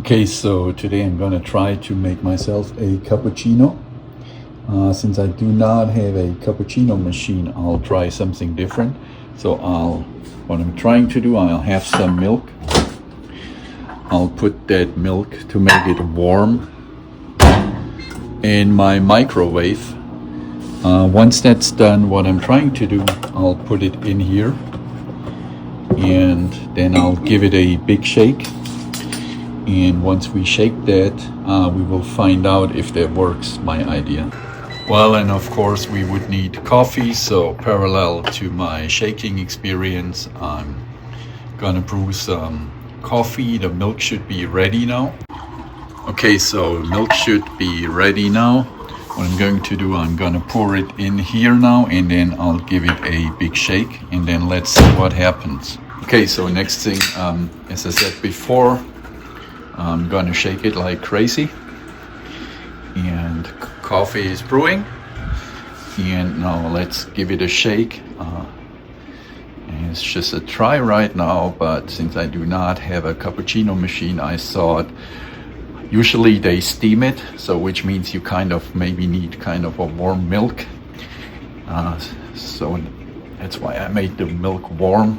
Okay, so today I'm gonna try to make myself a cappuccino. Since I do not have a cappuccino machine, I'll try something different. So what I'm trying to do, I'll have some milk. I'll put that milk to make it warm in my microwave. Once that's done, what I'm trying to do, I'll put it in here and then I'll give it a big shake. And once we shake that, we will find out if that works, my idea. Well, and of course we would need coffee, so parallel to my shaking experience, I'm gonna brew some coffee. The milk should be ready now. Okay, so milk should be ready now. What I'm going to do, I'm gonna pour it in here now, and then I'll give it a big shake, and then let's see what happens. Okay, so next thing, as I said before, I'm gonna shake it like crazy, and coffee is brewing, and now let's give it a shake. And it's just a try right now, but since I do not have a cappuccino machine, I thought usually they steam it, so which means you kind of maybe need kind of a warm milk, so that's why I made the milk warm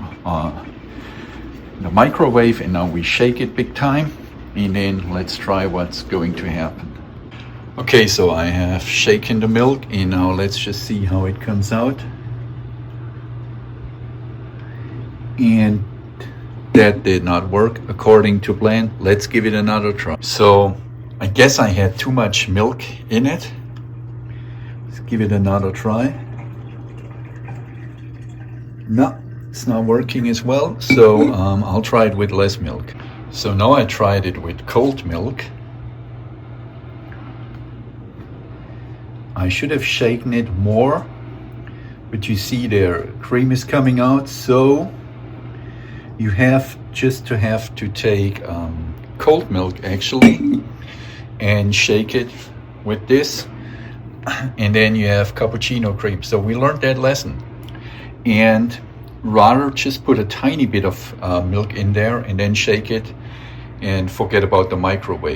in the microwave, and now we shake it big time. And then let's try what's going to happen. Okay, so I have shaken the milk, and now let's just see how it comes out. And that did not work according to plan. Let's give it another try. So I guess I had too much milk in it. Let's give it another try. No, it's not working as well. So I'll try it with less milk. So now I tried it with cold milk. I should have shaken it more, but you see there, cream is coming out. So you have to take cold milk actually and shake it with this, and then you have cappuccino cream. So we learned that lesson, and rather just put a tiny bit of milk in there and then shake it and forget about the microwave.